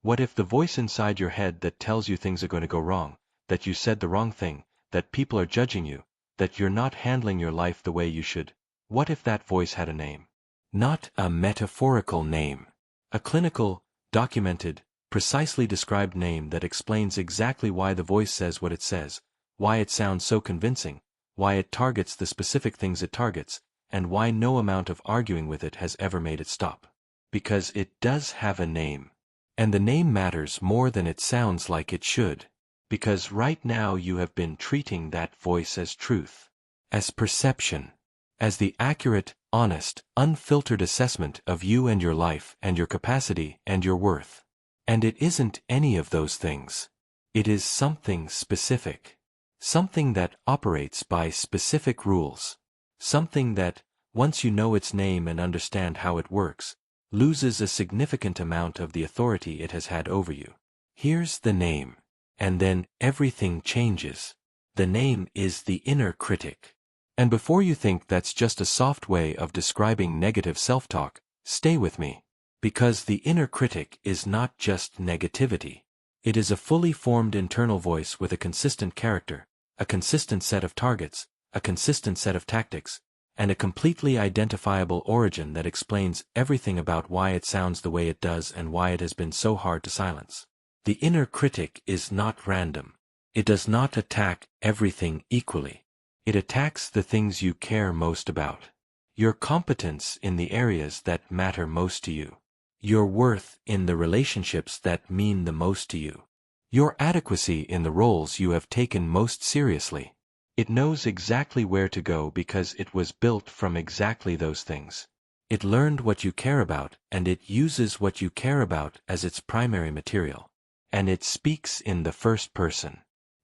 What if the voice inside your head that tells you things are going to go wrong, that you said the wrong thing, that people are judging you, that you're not handling your life the way you should? What if that voice had a name? Not a metaphorical name. A clinical, documented, precisely described name that explains exactly why the voice says what it says, why it sounds so convincing, why it targets the specific things it targets, and why no amount of arguing with it has ever made it stop. Because it does have a name. And the name matters more than it sounds like it should. Because right now you have been treating that voice as truth, as perception, as the accurate, honest, unfiltered assessment of you and your life and your capacity and your worth. And it isn't any of those things. It is something specific. Something that operates by specific rules. Something that, once you know its name and understand how it works, loses a significant amount of the authority it has had over you. Here's the name. And then everything changes. The name is the inner critic. And before you think that's just a soft way of describing negative self-talk, stay with me. Because the inner critic is not just negativity. It is a fully formed internal voice with a consistent character, a consistent set of targets, a consistent set of tactics, and a completely identifiable origin that explains everything about why it sounds the way it does and why it has been so hard to silence. The inner critic is not random. It does not attack everything equally. It attacks the things you care most about. Your competence in the areas that matter most to you. Your worth in the relationships that mean the most to you. Your adequacy in the roles you have taken most seriously. It knows exactly where to go because it was built from exactly those things. It learned what you care about, and it uses what you care about as its primary material. And it speaks in the first person.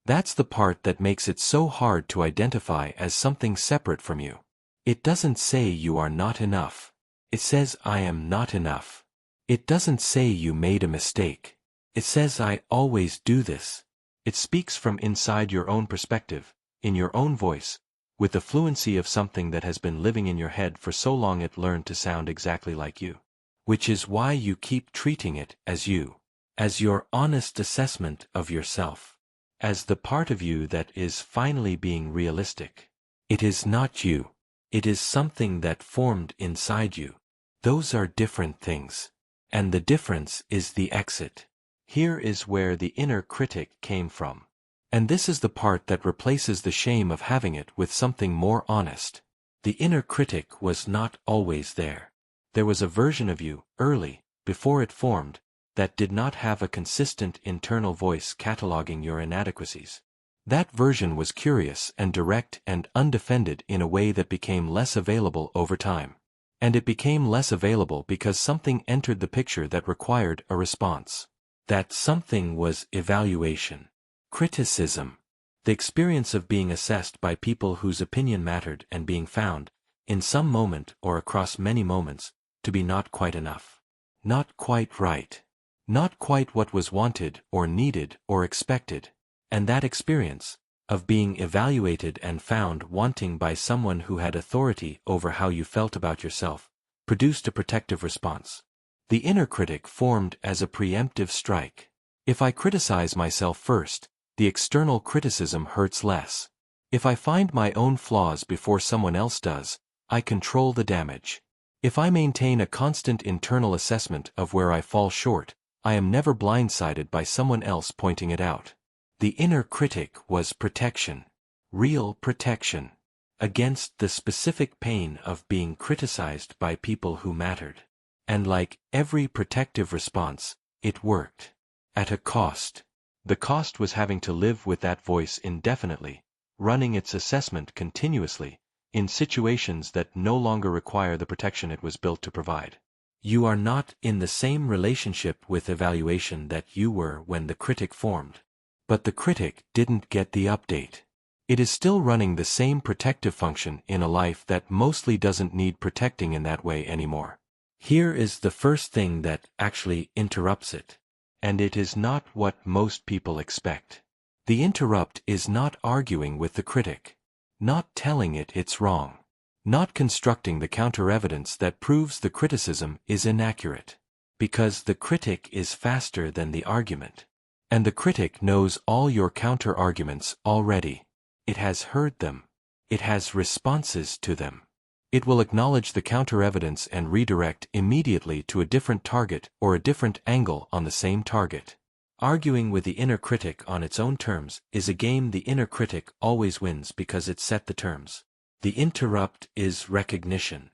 That's the part that makes it so hard to identify as something separate from you. It doesn't say you are not enough. It says I am not enough. It doesn't say you made a mistake. It says I always do this. It speaks from inside your own perspective, in your own voice, with the fluency of something that has been living in your head for so long it learned to sound exactly like you. Which is why you keep treating it as you. As your honest assessment of yourself. As the part of you that is finally being realistic. It is not you. It is something that formed inside you. Those are different things. And the difference is the exit. Here is where the inner critic came from. And this is the part that replaces the shame of having it with something more honest. The inner critic was not always there. There was a version of you, early, before it formed, that did not have a consistent internal voice cataloging your inadequacies. That version was curious and direct and undefended in a way that became less available over time. And it became less available because something entered the picture that required a response. That something was evaluation. Criticism. The experience of being assessed by people whose opinion mattered and being found, in some moment or across many moments, to be not quite enough. Not quite right. Not quite what was wanted or needed or expected. And that experience, of being evaluated and found wanting by someone who had authority over how you felt about yourself, produced a protective response. The inner critic formed as a preemptive strike. If I criticize myself first, the external criticism hurts less. If I find my own flaws before someone else does, I control the damage. If I maintain a constant internal assessment of where I fall short, I am never blindsided by someone else pointing it out. The inner critic was protection. Real protection. Against the specific pain of being criticized by people who mattered. And like every protective response, it worked. At a cost. The cost was having to live with that voice indefinitely, running its assessment continuously, in situations that no longer require the protection it was built to provide. You are not in the same relationship with evaluation that you were when the critic formed. But the critic didn't get the update. It is still running the same protective function in a life that mostly doesn't need protecting in that way anymore. Here is the first thing that actually interrupts it. And it is not what most people expect. The interrupt is not arguing with the critic. Not telling it it's wrong. Not constructing the counter-evidence that proves the criticism is inaccurate. because the critic is faster than the argument. And the critic knows all your counter-arguments already. It has heard them. It has responses to them. It will acknowledge the counter-evidence and redirect immediately to a different target or a different angle on the same target. Arguing with the inner critic on its own terms is a game the inner critic always wins because it set the terms. The interrupt is recognition.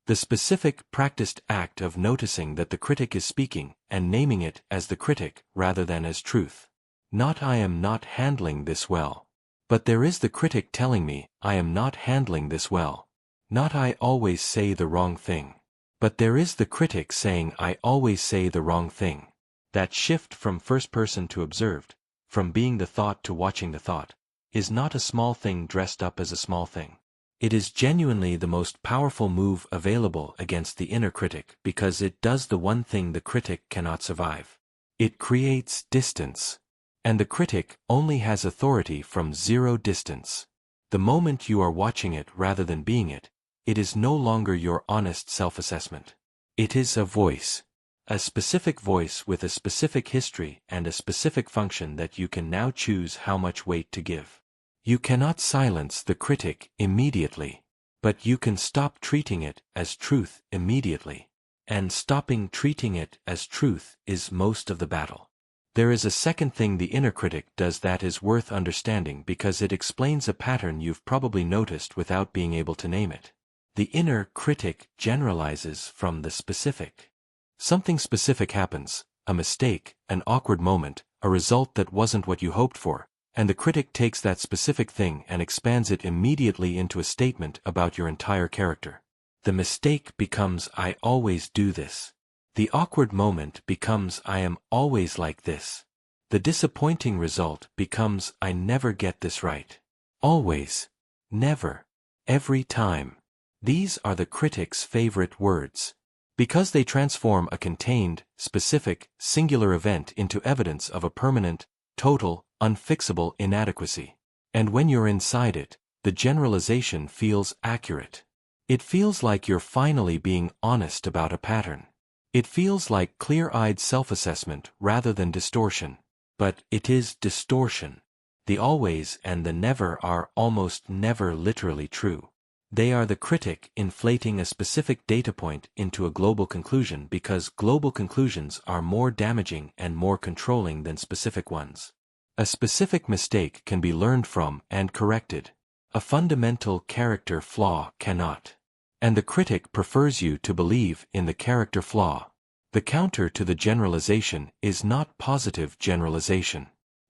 The specific, practiced act of noticing that the critic is speaking and naming it as the critic rather than as truth. Not I am not handling this well. But there is the critic telling me I am not handling this well. Not I always say the wrong thing. But there is the critic saying I always say the wrong thing. That shift from first person to observed, from being the thought to watching the thought, is not a small thing dressed up as a small thing. It is genuinely the most powerful move available against the inner critic because it does the one thing the critic cannot survive. It creates distance. And the critic only has authority from zero distance. The moment you are watching it rather than being it, it is no longer your honest self-assessment. It is a voice. A specific voice with a specific history and a specific function that you can now choose how much weight to give. You cannot silence the critic immediately, but you can stop treating it as truth immediately. And stopping treating it as truth is most of the battle. There is a second thing the inner critic does that is worth understanding because it explains a pattern you've probably noticed without being able to name it. The inner critic generalizes from the specific. Something specific happens, a mistake, an awkward moment, a result that wasn't what you hoped for, and the critic takes that specific thing and expands it immediately into a statement about your entire character. The mistake becomes I always do this. The awkward moment becomes I am always like this. The disappointing result becomes I never get this right. Always. Never. Every time. These are the critic's favorite words. Because they transform a contained, specific, singular event into evidence of a permanent, total, unfixable inadequacy. And when you're inside it, the generalization feels accurate. It feels like you're finally being honest about a pattern. It feels like clear-eyed self-assessment rather than distortion. But it is distortion. The always and the never are almost never literally true. They are the critic inflating a specific data point into a global conclusion because global conclusions are more damaging and more controlling than specific ones. A specific mistake can be learned from and corrected. A fundamental character flaw cannot. And the critic prefers you to believe in the character flaw. The counter to the generalization is not positive generalization.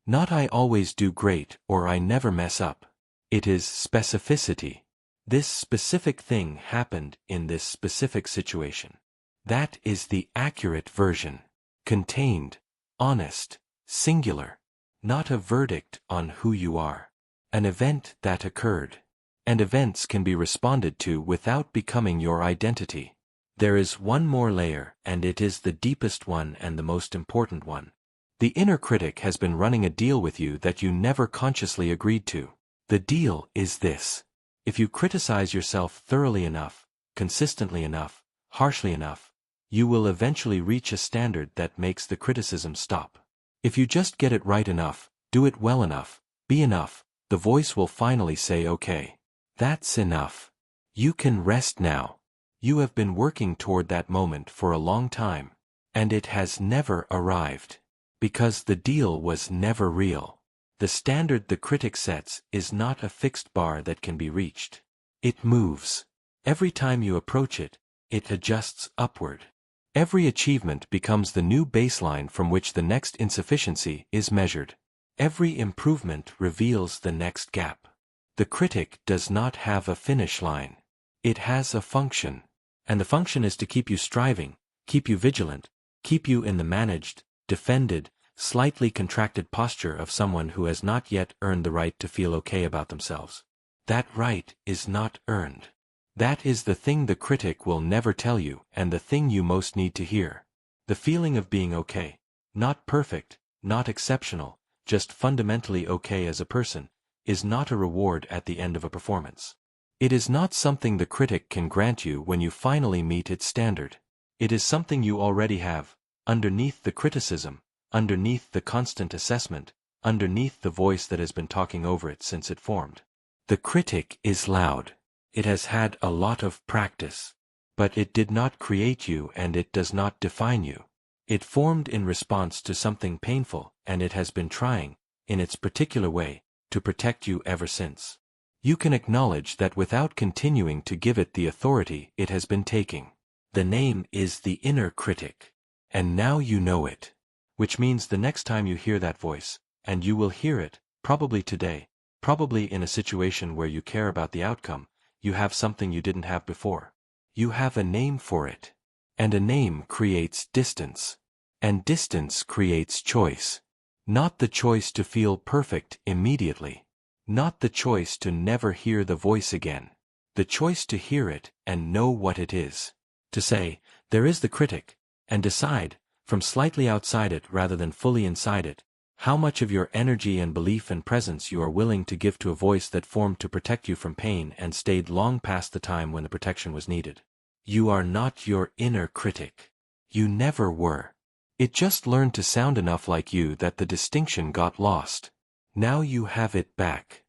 Not I always do great or I never mess up. It is specificity. This specific thing happened in this specific situation. That is the accurate version. Contained, honest, singular. Not a verdict on who you are. An event that occurred. And events can be responded to without becoming your identity. There is one more layer, and it is the deepest one and the most important one. The inner critic has been running a deal with you that you never consciously agreed to. The deal is this. If you criticize yourself thoroughly enough, consistently enough, harshly enough, you will eventually reach a standard that makes the criticism stop. If you just get it right enough, do it well enough, be enough, the voice will finally say okay. That's enough. You can rest now. You have been working toward that moment for a long time. And it has never arrived. Because the deal was never real. The standard the critic sets is not a fixed bar that can be reached. It moves. Every time you approach it, it adjusts upward. Every achievement becomes the new baseline from which the next insufficiency is measured. Every improvement reveals the next gap. The critic does not have a finish line. It has a function. And the function is to keep you striving, keep you vigilant, keep you in the managed, defended, slightly contracted posture of someone who has not yet earned the right to feel okay about themselves. That right is not earned. That is the thing the critic will never tell you and the thing you most need to hear. The feeling of being okay. Not perfect, not exceptional, just fundamentally okay as a person, is not a reward at the end of a performance. It is not something the critic can grant you when you finally meet its standard. It is something you already have, underneath the criticism, underneath the constant assessment, underneath the voice that has been talking over it since it formed. The critic is loud. It has had a lot of practice. But it did not create you and it does not define you. It formed in response to something painful and it has been trying, in its particular way, to protect you ever since. You can acknowledge that without continuing to give it the authority it has been taking. The name is the inner critic. And now you know it. Which means the next time you hear that voice, and you will hear it, probably today, probably in a situation where you care about the outcome, you have something you didn't have before. You have a name for it. And a name creates distance. And distance creates choice. Not the choice to feel perfect immediately. Not the choice to never hear the voice again. The choice to hear it and know what it is. To say, there is the critic, and decide, from slightly outside it rather than fully inside it, how much of your energy and belief and presence you are willing to give to a voice that formed to protect you from pain and stayed long past the time when the protection was needed. You are not your inner critic. You never were. It just learned to sound enough like you that the distinction got lost. Now you have it back.